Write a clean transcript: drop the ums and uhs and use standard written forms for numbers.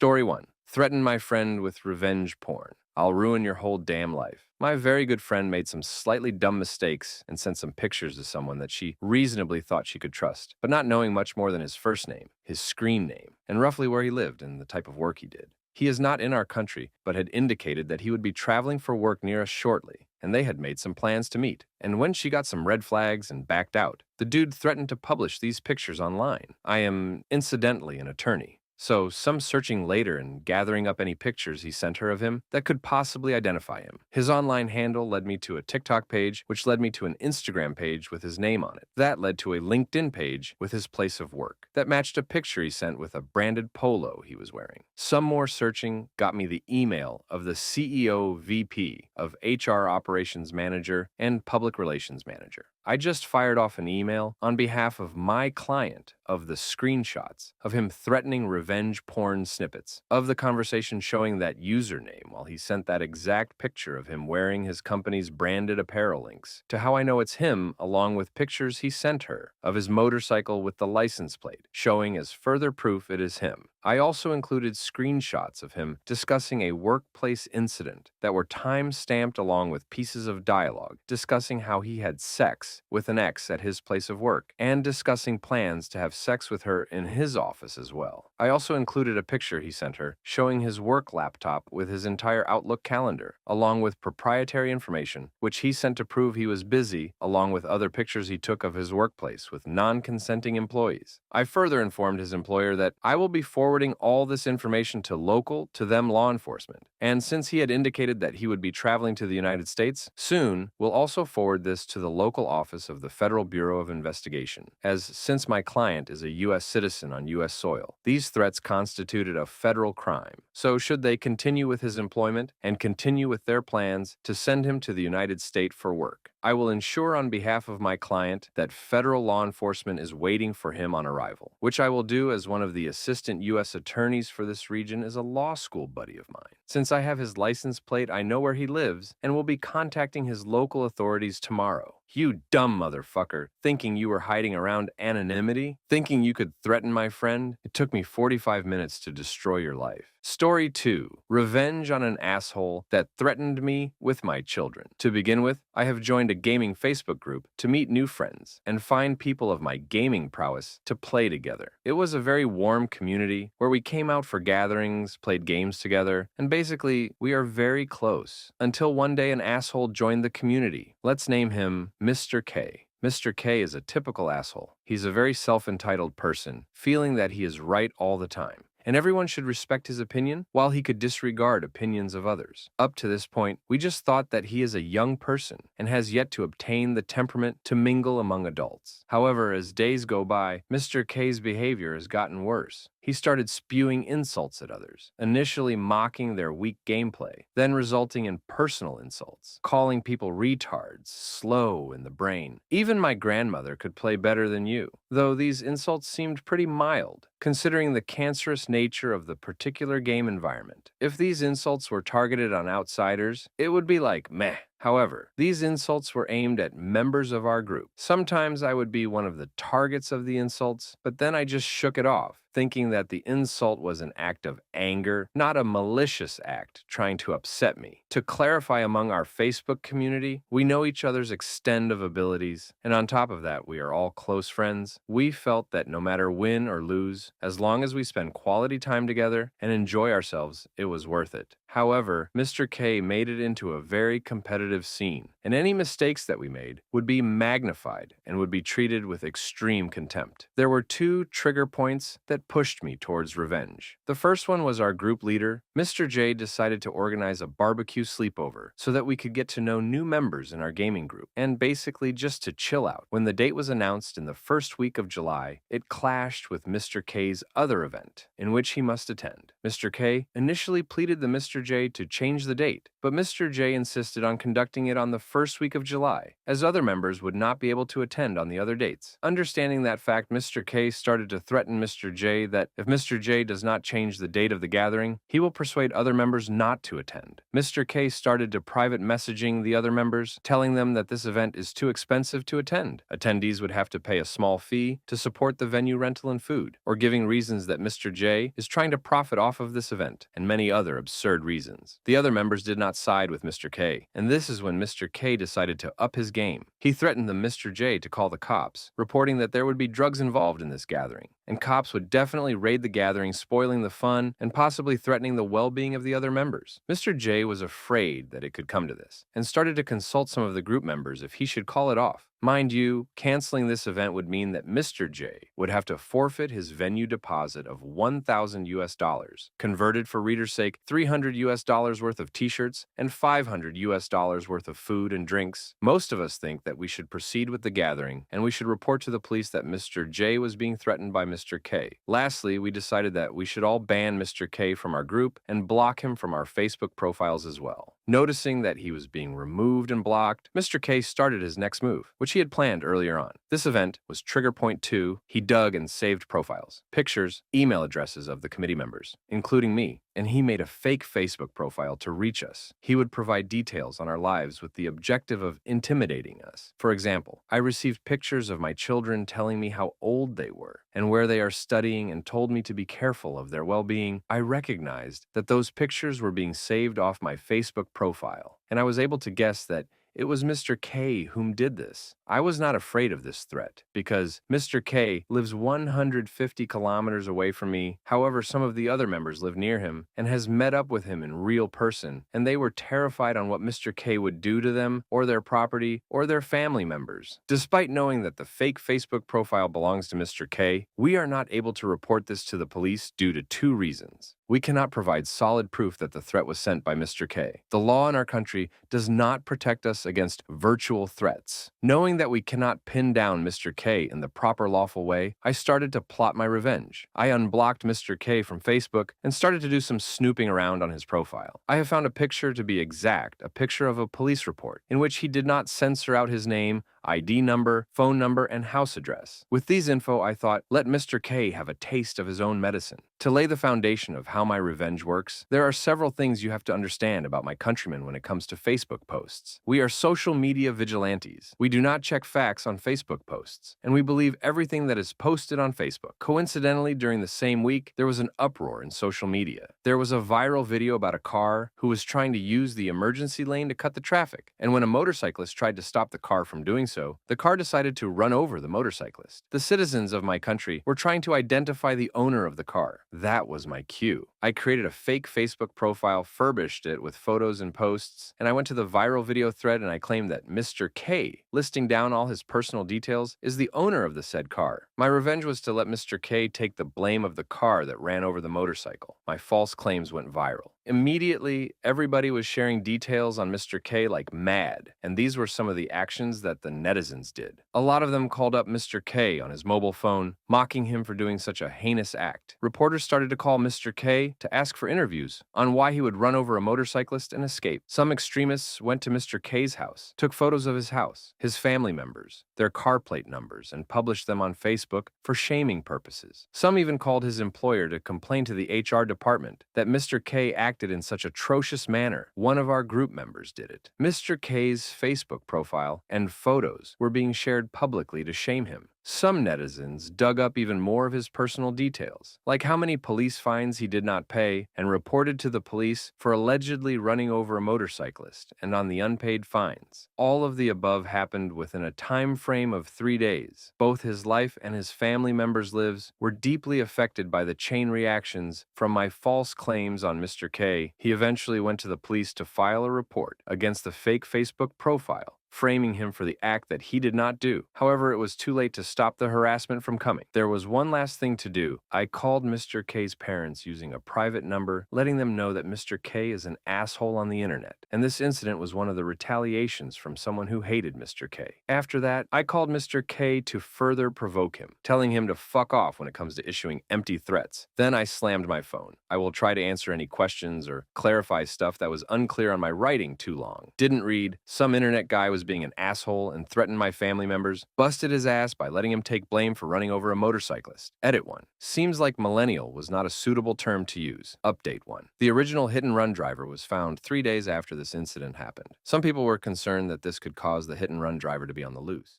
Story 1. Threaten my friend with revenge porn. I'll ruin your whole damn life. My very good friend made some slightly dumb mistakes and sent some pictures to someone that she reasonably thought she could trust, but not knowing much more than his first name, his screen name, and roughly where he lived and the type of work he did. He is not in our country, but had indicated that he would be traveling for work near us shortly, and they had made some plans to meet. And when she got some red flags and backed out, the dude threatened to publish these pictures online. I am, incidentally, an attorney. So, some searching later and gathering up any pictures he sent her of him that could possibly identify him. His online handle led me to a TikTok page, which led me to an Instagram page with his name on it. That led to a LinkedIn page with his place of work that matched a picture he sent with a branded polo he was wearing. Some more searching got me the email of the CEO, VP of HR Operations Manager and Public Relations Manager. I just fired off an email on behalf of my client of the screenshots of him threatening revenge porn snippets of the conversation showing that username while he sent that exact picture of him wearing his company's branded apparel links to how I know it's him, along with pictures he sent her of his motorcycle with the license plate showing as further proof it is him. I also included screenshots of him discussing a workplace incident that were time-stamped along with pieces of dialogue discussing how he had sex with an ex at his place of work and discussing plans to have sex with her in his office as well. I also included a picture he sent her showing his work laptop with his entire Outlook calendar, along with proprietary information, which he sent to prove he was busy, along with other pictures he took of his workplace with non-consenting employees. I further informed his employer that I will be forwarding all this information to them law enforcement, and since he had indicated that he would be traveling to the United States soon, we'll also forward this to the local office of the Federal Bureau of Investigation, as since my client is a U.S. citizen on U.S. soil, these threats constituted a federal crime. So should they continue with his employment and continue with their plans to send him to the United States for work, I will ensure on behalf of my client that federal law enforcement is waiting for him on arrival, which I will do as one of the assistant U.S. attorneys for this region is a law school buddy of mine. Since I have his license plate, I know where he lives and will be contacting his local authorities tomorrow. You dumb motherfucker, thinking you were hiding around anonymity? Thinking you could threaten my friend? It took me 45 minutes to destroy your life. Story 2. Revenge on an asshole that threatened me with my children. To begin with, I have joined a gaming Facebook group to meet new friends and find people of my gaming prowess to play together. It was a very warm community where we came out for gatherings, played games together, and basically, we are very close. Until one day an asshole joined the community. Let's name him Mr. K. Mr. K is a typical asshole. He's a very self-entitled person, feeling that he is right all the time, and everyone should respect his opinion while he could disregard opinions of others. Up to this point, we just thought that he is a young person and has yet to obtain the temperament to mingle among adults. However, as days go by, Mr. K's behavior has gotten worse. He started spewing insults at others, initially mocking their weak gameplay, then resulting in personal insults, calling people retards, slow in the brain. Even my grandmother could play better than you, though these insults seemed pretty mild, considering the cancerous nature of the particular game environment. If these insults were targeted on outsiders, it would be like, meh. However, these insults were aimed at members of our group. Sometimes I would be one of the targets of the insults, but then I just shook it off, thinking that the insult was an act of anger, not a malicious act trying to upset me. To clarify, among our Facebook community, we know each other's extent of abilities, and on top of that, we are all close friends. We felt that no matter win or lose, as long as we spend quality time together and enjoy ourselves, it was worth it. However, Mr. K made it into a very competitive scene, and any mistakes that we made would be magnified and would be treated with extreme contempt. There were two trigger points that pushed me towards revenge. The first one was our group leader. Mr. J decided to organize a barbecue sleepover so that we could get to know new members in our gaming group, and basically just to chill out. When the date was announced in the first week of July, it clashed with Mr. K's other event, in which he must attend. Mr. K initially pleaded the Mr. J to change the date, but Mr. J insisted on conducting it on the first week of July, as other members would not be able to attend on the other dates. Understanding that fact, Mr. K started to threaten Mr. J that if Mr. J does not change the date of the gathering, he will persuade other members not to attend. Mr. K started to private messaging the other members, telling them that this event is too expensive to attend. Attendees would have to pay a small fee to support the venue rental and food, or giving reasons that Mr. J is trying to profit off of this event, and many other absurd reasons. The other members did not side with Mr. K, and this is when Mr. K decided to up his game. He threatened the Mr. J to call the cops, reporting that there would be drugs involved in this gathering, and cops would definitely raid the gathering, spoiling the fun and possibly threatening the well-being of the other members. Mr. J was afraid that it could come to this, and started to consult some of the group members if he should call it off. Mind you, canceling this event would mean that Mr. J would have to forfeit his venue deposit of $1,000, converted for reader's sake $300 worth of t-shirts and $500 worth of food and drinks. Most of us think that we should proceed with the gathering, and we should report to the police that Mr. J was being threatened by Mr. K. Lastly, we decided that we should all ban Mr. K from our group and block him from our Facebook profiles as well. Noticing that he was being removed and blocked, Mr. K started his next move, which he had planned earlier on. This event was trigger point 2. He dug and saved profiles, pictures, email addresses of the committee members, including me, and he made a fake Facebook profile to reach us. He would provide details on our lives with the objective of intimidating us. For example, I received pictures of my children telling me how old they were and where they are studying, and told me to be careful of their well-being. I recognized that those pictures were being saved off my Facebook profile, and I was able to guess that it was Mr. K whom did this. I was not afraid of this threat because Mr. K lives 150 kilometers away from me. However, some of the other members live near him and has met up with him in real person, and they were terrified on what Mr. K would do to them or their property or their family members. Despite knowing that the fake Facebook profile belongs to Mr. K, we are not able to report this to the police due to 2 reasons. We cannot provide solid proof that the threat was sent by Mr. K. The law in our country does not protect us against virtual threats. Knowing that we cannot pin down Mr. K in the proper lawful way, I started to plot my revenge. I unblocked Mr. K from Facebook and started to do some snooping around on his profile. I have found a picture, to be exact, a picture of a police report in which he did not censor out his name, ID number, phone number, and house address. With these info, I thought, let Mr. K have a taste of his own medicine. To lay the foundation of how my revenge works, there are several things you have to understand about my countrymen when it comes to Facebook posts. We are social media vigilantes. We do not check facts on Facebook posts, and we believe everything that is posted on Facebook. Coincidentally, during the same week, there was an uproar in social media. There was a viral video about a car who was trying to use the emergency lane to cut the traffic, and when a motorcyclist tried to stop the car from doing so, the car decided to run over the motorcyclist. The citizens of my country were trying to identify the owner of the car. That was my cue. I created a fake Facebook profile, furbished it with photos and posts, and I went to the viral video thread and I claimed that Mr. K, listing down all his personal details, is the owner of the said car. My revenge was to let Mr. K take the blame of the car that ran over the motorcycle. My false claims went viral. Immediately, everybody was sharing details on Mr. K like mad, and these were some of the actions that the netizens did. A lot of them called up Mr. K on his mobile phone, mocking him for doing such a heinous act. Reporters started to call Mr. K to ask for interviews on why he would run over a motorcyclist and escape. Some extremists went to Mr. K's house, took photos of his house, his family members, their car plate numbers, and published them on Facebook for shaming purposes. Some even called his employer to complain to the HR department that Mr. K acted in such atrocious manner. One of our group members did it. Mr. K's Facebook profile and photos were being shared publicly to shame him. Some netizens dug up even more of his personal details, like how many police fines he did not pay, and reported to the police for allegedly running over a motorcyclist and on the unpaid fines. All of the above happened within a time frame of 3 days. Both his life and his family members' lives were deeply affected by the chain reactions from my false claims on Mr. K. He eventually went to the police to file a report against the fake Facebook profile, framing him for the act that he did not do. However, it was too late to stop the harassment from coming. There was one last thing to do. I called Mr. K's parents using a private number, letting them know that Mr. K is an asshole on the internet, and this incident was one of the retaliations from someone who hated Mr. K. After that, I called Mr. K to further provoke him, telling him to fuck off when it comes to issuing empty threats. Then I slammed my phone. I will try to answer any questions or clarify stuff that was unclear on my writing too long. Didn't read, some internet guy was being an asshole and threatened my family members. Busted his ass by letting him take blame for running over a motorcyclist. Edit 1. Seems like millennial was not a suitable term to use. Update 1. The original hit-and-run driver was found 3 days after this incident happened. Some people were concerned that this could cause the hit-and-run driver to be on the loose.